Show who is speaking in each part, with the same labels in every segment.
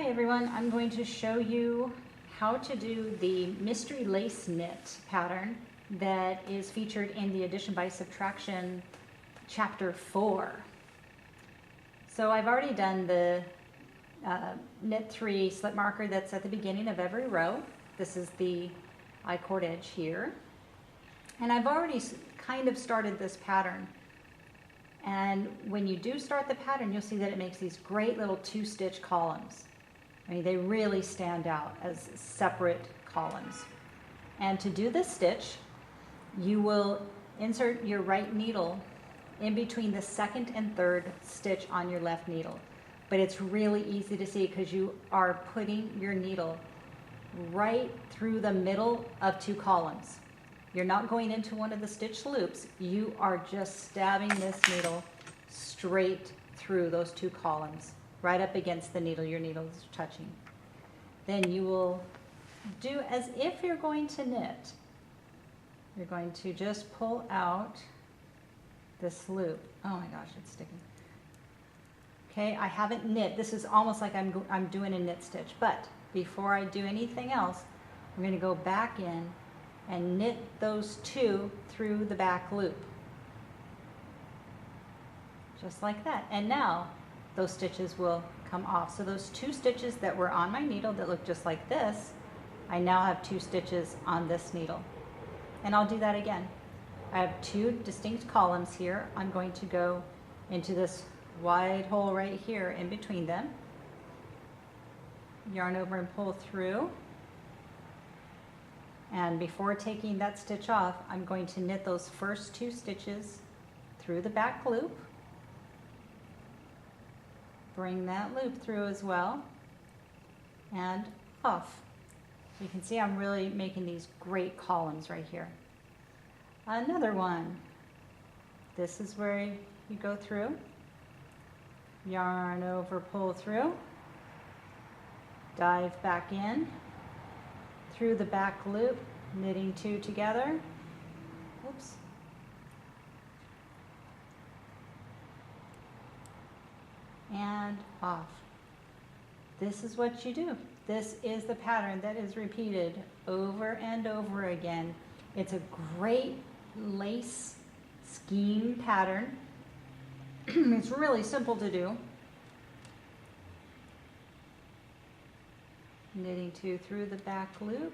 Speaker 1: Hi everyone, I'm going to show you how to do the mystery lace knit pattern that is featured in the Addition by Subtraction chapter 4. So I've already done the knit 3 slip marker that's at the beginning of every row. This is the I-cord edge here. And I've already kind of started this pattern. And when you do start the pattern, you'll see that it makes these great little 2-stitch columns. I mean, they really stand out as separate columns. And to do this stitch, you will insert your right needle in between the second and third stitch on your left needle. But it's really easy to see because you are putting your needle right through the middle of 2 columns. You're not going into one of the stitch loops. You are just stabbing this needle straight through those 2 columns, right up against the needle your needle is touching. Then you will do as if you're going to knit. You're going to just pull out this loop. Oh my gosh, it's sticking. Okay, I haven't knit. This is almost like I'm doing a knit stitch, but before I do anything else, I'm going to go back in and knit those 2 through the back loop. Just like that. And now those stitches will come off. So those 2 stitches that were on my needle that look just like this, I now have 2 stitches on this needle. And I'll do that again. I have 2 distinct columns here. I'm going to go into this wide hole right here in between them. Yarn over and pull through. And before taking that stitch off, I'm going to knit those first 2 stitches through the back loop. Bring that loop through as well and off. You can see I'm really making these great columns right here. Another one. This is where you go through. Yarn over, pull through. Dive back in. Through the back loop, knitting 2 together. Oops. And off. This is what you do. This is the pattern that is repeated over and over again. It's a great lace scheme pattern. It's really simple to do. Knitting 2 through the back loop.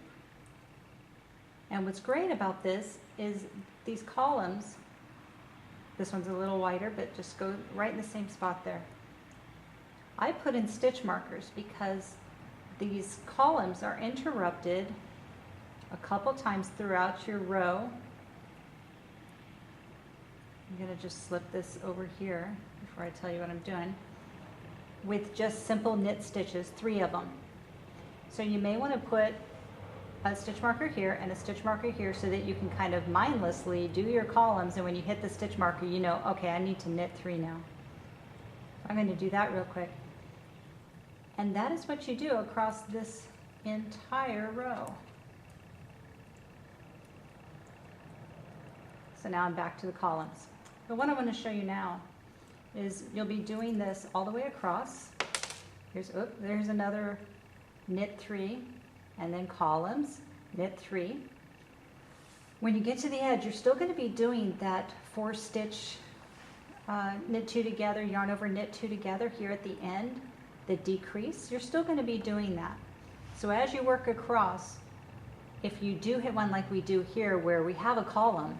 Speaker 1: And what's great about this is these columns, this one's a little wider, but just go right in the same spot there. I put in stitch markers because these columns are interrupted a couple times throughout your row. I'm going to just slip this over here before I tell you what I'm doing, with just simple knit stitches, 3 of them. So you may want to put a stitch marker here and a stitch marker here so that you can kind of mindlessly do your columns, and when you hit the stitch marker, you know, okay, I need to knit 3 now. I'm going to do that real quick. And that is what you do across this entire row. So now I'm back to the columns. But what I want to show you now is you'll be doing this all the way across. There's another knit 3, and then columns, knit 3. When you get to the edge, you're still going to be doing that 4-stitch knit 2 together, yarn over, knit 2 together here at the end, the decrease. You're still going to be doing that. So as you work across, if you do hit one like we do here where we have a column,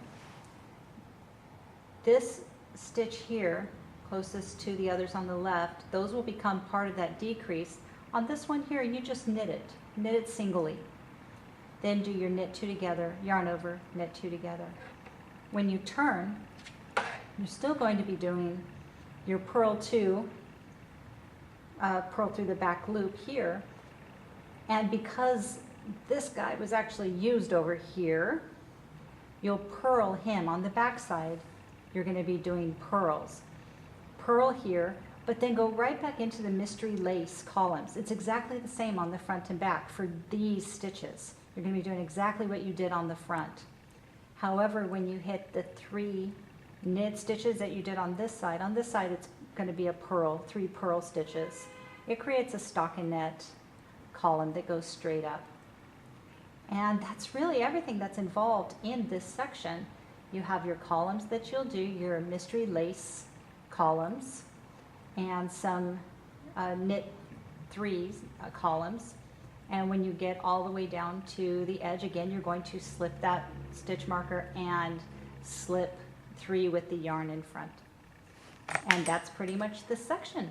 Speaker 1: this stitch here, closest to the others on the left, those will become part of that decrease. On this one here, you just knit it singly. Then do your knit 2 together, yarn over, knit 2 together. When you turn, you're still going to be doing your purl 2, purl through the back loop here. And because this guy was actually used over here, you'll purl him on the back side. You're going to be doing purls. Purl here, but then go right back into the mystery lace columns. It's exactly the same on the front and back for these stitches. You're going to be doing exactly what you did on the front. However, when you hit the 3 knit stitches that you did on this side it's going to be a purl, 3 purl stitches. it creates a stockinette column that goes straight up. And that's really everything that's involved in this section. You have your columns that you'll do, your mystery lace columns, and some knit threes columns. And when you get all the way down to the edge, again, you're going to slip that stitch marker and slip 3 with the yarn in front. And that's pretty much this section.